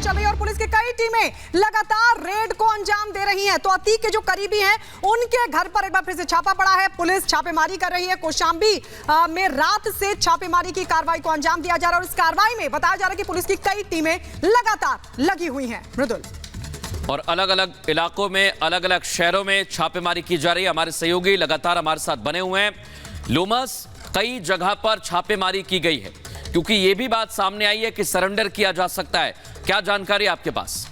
चल रही है और पुलिस की कई टीमें लगातार रेड को अंजाम दे रही हैं। तो अतीक के जो करीबी हैं उनके घर पर एक बार फिर से छापा पड़ा है, पुलिस छापेमारी कर रही है। कौशांबी में रात से छापेमारी की कार्रवाई को अंजाम दिया जा रहा है और इस कार्रवाई में बताया जा रहा है कि पुलिस की कई टीमें लगातार लगी हुई हैं। मृदुल, और अलग अलग इलाकों में, अलग अलग शहरों में छापेमारी की जा रही है। हमारे सहयोगी लगातार हमारे साथ बने हुए हैं। लोमस, कई जगह पर छापेमारी की गई है क्योंकि यह भी बात सामने आई है कि सरेंडर किया जा सकता है। क्या जानकारी आपके पास?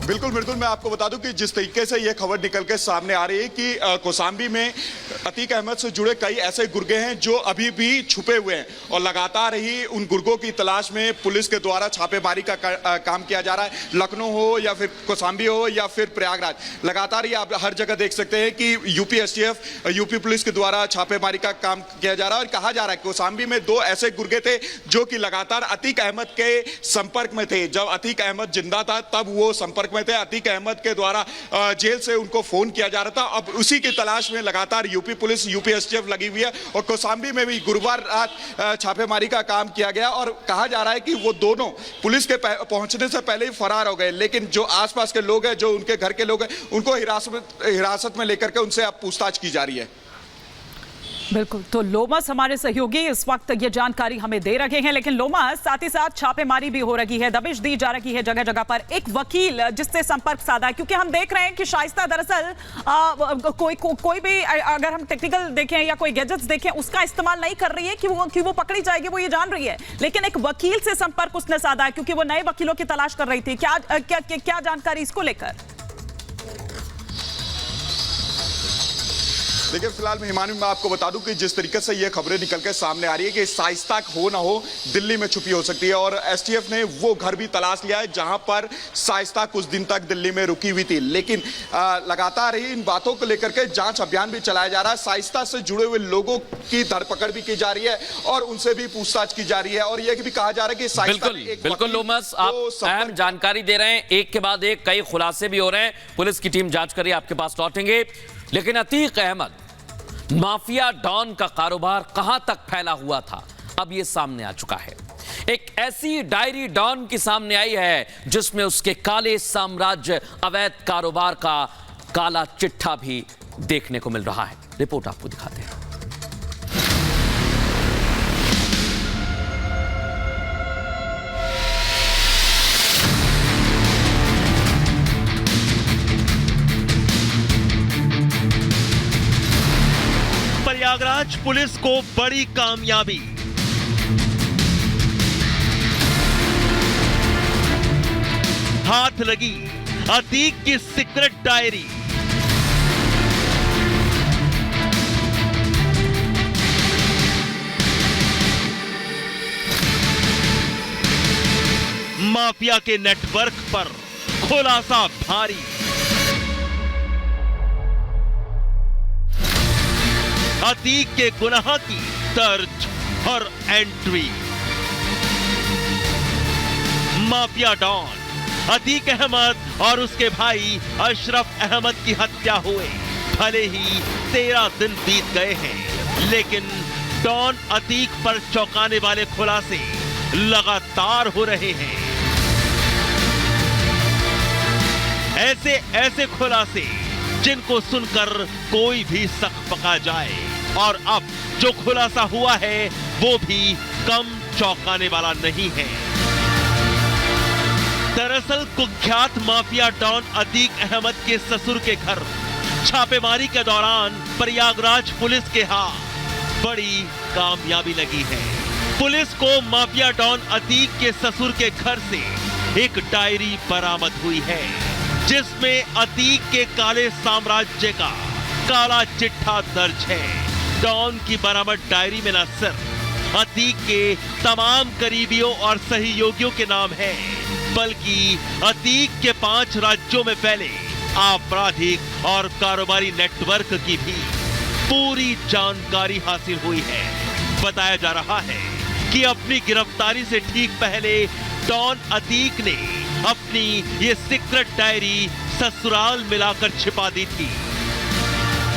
बिल्कुल मृदुल, मैं आपको बता दूं कि जिस तरीके से यह खबर निकल के सामने आ रही है कि कौशांबी में अतीक अहमद से जुड़े कई ऐसे गुर्गे हैं जो अभी भी छुपे हुए हैं और लगातार ही उन गुर्गों की तलाश में पुलिस के द्वारा छापेमारी का काम किया जा रहा है। लखनऊ हो या फिर कौशांबी हो या फिर प्रयागराज, लगातार ही आप हर जगह देख सकते हैं कि यूपी एसटीएफ, यूपी पुलिस के द्वारा छापेमारी का काम किया जा रहा है। और कहा जा रहा है कौशांबी में 2 ऐसे गुर्गे थे जो कि लगातार अतीक अहमद के संपर्क में थे। जब अतीक अहमद जिंदा था तब वो संपर्क में थे। अतीक अहमद के द्वारा जेल से उनको फोन किया जा रहा था। अब उसी की तलाश में लगातार यूपी पुलिस, यूपी एसटीएफ लगी हुई है और कौशांबी में भी गुरुवार रात छापेमारी का काम किया गया और कहा जा रहा है कि वो दोनों पुलिस के पहुंचने से पहले ही फरार हो गए। लेकिन जो आसपास के लोग हैं, जो उनके घर के लोग हैं, उनको हिरासत में लेकर के उनसे अब पूछताछ की जा रही है। बिल्कुल, तो लोमस हमारे सहयोगी इस वक्त ये जानकारी हमें दे रहे हैं। लेकिन लोमस, साथ ही साथ छापेमारी भी हो रही है, दबिश दी जा रही है जगह जगह पर। एक वकील जिससे संपर्क साधा है, क्योंकि हम देख रहे हैं कि शाइस्ता दरअसल कोई भी, अगर हम टेक्निकल देखें या कोई गैजेट्स देखें, उसका इस्तेमाल नहीं कर रही है कि वो पकड़ी जाएगी, वो ये जान रही है। लेकिन एक वकील से संपर्क उसने साधा है क्योंकि वो नए वकीलों की तलाश कर रही थी। क्या जानकारी इसको लेकर? देखिए, फिलहाल मैं आपको बता दूं कि जिस तरीके से ये खबरें निकल के सामने आ रही है कि शाइस्ता हो ना हो दिल्ली में छुपी हो सकती है और एसटीएफ ने वो घर भी तलाश लिया है जहां पर शाइस्ता कुछ दिन तक दिल्ली में रुकी हुई थी। लेकिन लगातार ही इन बातों को लेकर के जांच अभियान भी चलाया जा रहा है। शाइस्ता से जुड़े हुए लोगों की धरपकड़ भी की जा रही है और उनसे भी पूछताछ की जा रही है और यह भी कहा जा रहा है कि शाइस्ता बिल्कुल लोमस, आप अहम जानकारी दे रहे हैं। एक के बाद एक कई खुलासे भी हो रहे हैं। पुलिस की टीम जांच कर रही है, आपके पास लौटेंगे। लेकिन अतीक अहमद, माफिया डॉन का कारोबार कहां तक फैला हुआ था, अब यह सामने आ चुका है। एक ऐसी डायरी डॉन की सामने आई है जिसमें उसके काले साम्राज्य अवैध कारोबार का काला चिट्ठा भी देखने को मिल रहा है। रिपोर्ट आपको दिखाते हैं। प्रयागराज पुलिस को बड़ी कामयाबी। हाथ लगी अतीक की सीक्रेट डायरी। माफिया के नेटवर्क पर खुलासा भारी। अतीक के गुनाह की दर्ज और entry. Mafia don Atiq Ahmed और उसके भाई अशरफ अहमद की हत्या हुए भले ही 13 दिन बीत गए हैं, लेकिन डॉन अतीक पर चौंकाने वाले खुलासे लगातार हो रहे हैं। ऐसे खुलासे जिनको सुनकर कोई भी सकपका जाए। और अब जो खुलासा हुआ है वो भी कम चौंकाने वाला नहीं है। दरअसल कुख्यात माफिया डॉन अतीक अहमद के ससुर के घर छापेमारी के दौरान प्रयागराज पुलिस के हाथ बड़ी कामयाबी लगी है। पुलिस को माफिया डॉन अतीक के ससुर के घर से एक डायरी बरामद हुई है जिसमें अतीक के काले साम्राज्य का काला चिट्ठा दर्ज है। डॉन की बरामद डायरी में न सिर्फ अतीक के तमाम करीबियों और सहयोगियों के नाम है, बल्कि अतीक के 5 राज्यों में फैले आपराधिक और कारोबारी नेटवर्क की भी पूरी जानकारी हासिल हुई है। बताया जा रहा है कि अपनी गिरफ्तारी से ठीक पहले डॉन अतीक ने अपनी ये सीक्रेट डायरी ससुराल मिलाकर छिपा दी थी।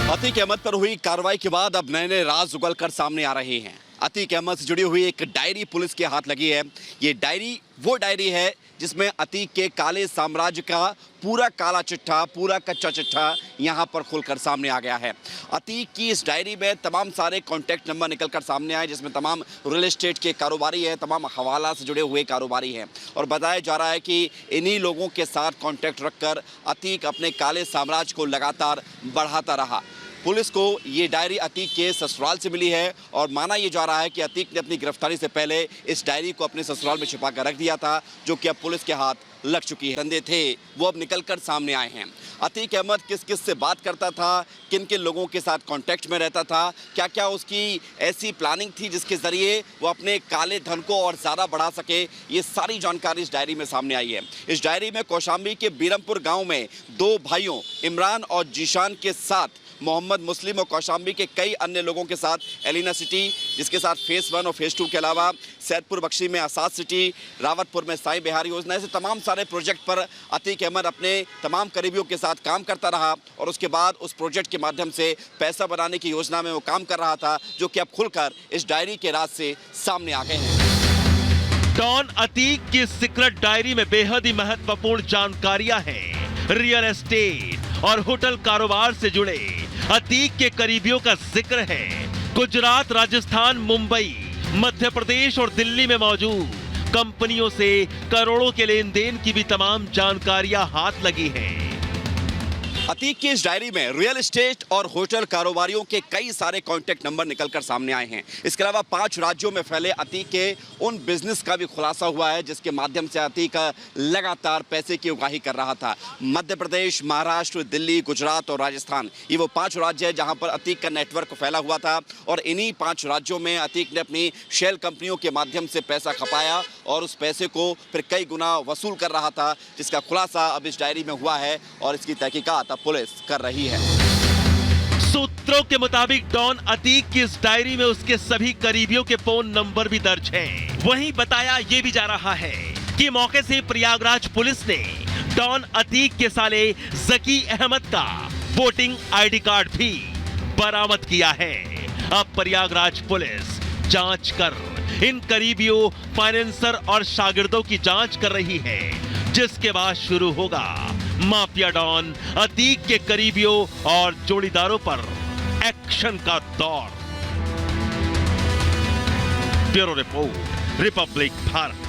अतीक अहमद पर हुई कार्रवाई के बाद अब नए नए राज उगल कर सामने आ रहे हैं। अतीक अहमद से जुड़ी हुई एक डायरी पुलिस के हाथ लगी है। ये डायरी वो डायरी है जिसमें अतीक के काले साम्राज्य का पूरा काला चिट्ठा, पूरा कच्चा चिट्ठा यहाँ पर खुलकर सामने आ गया है। अतीक की इस डायरी में तमाम सारे कॉन्टैक्ट नंबर निकलकर सामने आए, जिसमें तमाम रियल एस्टेट के कारोबारी हैं, तमाम हवाला से जुड़े हुए कारोबारी हैं और बताया जा रहा है कि इन्हीं लोगों के साथ कॉन्टैक्ट रखकर अतीक अपने काले साम्राज्य को लगातार बढ़ाता रहा। पुलिस को ये डायरी अतीक के ससुराल से मिली है और माना ये जा रहा है कि अतीक ने अपनी गिरफ्तारी से पहले इस डायरी को अपने ससुराल में छिपा कर रख दिया था, जो कि अब पुलिस के हाथ लग चुकी है। धंधे थे वो अब निकलकर सामने आए हैं। अतीक अहमद किस किस से बात करता था, किन किन लोगों के साथ कांटेक्ट में रहता था, क्या क्या उसकी ऐसी प्लानिंग थी जिसके जरिए वो अपने काले धन को और ज़्यादा बढ़ा सके, ये सारी जानकारी इस डायरी में सामने आई है। इस डायरी में कौशाम्बी के बीरमपुर गाँव में 2 भाइयों इमरान और जीशान के साथ मोहम्मद मुस्लिम और कौशाम्बी के कई अन्य लोगों के साथ एलिना सिटी, जिसके साथ फेस 1 और फेस 2 के अलावा सैदपुर बख्शी में आसाद सिटी, रावतपुर में साईं बिहारी योजना, ऐसे तमाम सारे प्रोजेक्ट पर अतीक अहमद अपने तमाम करीबियों के साथ काम करता रहा और उसके बाद उस प्रोजेक्ट के माध्यम से पैसा बनाने की योजना में वो काम कर रहा था, जो कि अब खुलकर इस डायरी के राज से सामने आ गए हैं। डॉन अतीक की सीक्रेट डायरी में बेहद ही महत्वपूर्ण जानकारियां हैं। रियल एस्टेट और होटल कारोबार से जुड़े अतीक के करीबियों का जिक्र है। गुजरात, राजस्थान, मुंबई, मध्य प्रदेश और दिल्ली में मौजूद कंपनियों से करोड़ों के लेन देन की भी तमाम जानकारियां हाथ लगी हैं। अतीक की इस डायरी में रियल एस्टेट और होटल कारोबारियों के कई सारे कॉन्टैक्ट नंबर निकलकर सामने आए हैं। इसके अलावा 5 राज्यों में फैले अतीक के उन बिजनेस का भी खुलासा हुआ है जिसके माध्यम से अतीक लगातार पैसे की उगाही कर रहा था। मध्य प्रदेश, महाराष्ट्र, दिल्ली, गुजरात और राजस्थान, ये वो 5 राज्य हैं जहां पर अतीक का नेटवर्क फैला हुआ था और इन्हीं 5 राज्यों में अतीक ने अपनी शेल कंपनियों के माध्यम से पैसा खपाया और उस पैसे को फिर कई गुना वसूल कर रहा था, जिसका खुलासा अब इस डायरी में हुआ है और इसकी तहकीकात पुलिस कर रही है। सूत्रों के मुताबिक डॉन अतीक की इस डायरी में उसके सभी करीबियों के फोन नंबर भी दर्ज हैं। वहीं बताया यह भी जा रहा है कि मौके से प्रयागराज पुलिस ने डॉन अतीक के साले जकी अहमद का वोटिंग आईडी कार्ड भी बरामद किया है। अब प्रयागराज पुलिस जांच कर इन करीबियों, फाइनेंसर और शागिर्दों की जांच कर रही है, जिसके बाद शुरू होगा माफिया डॉन अतीक के करीबियों और जोड़ीदारों पर एक्शन का दौर। Bureau report, Republic Bharat.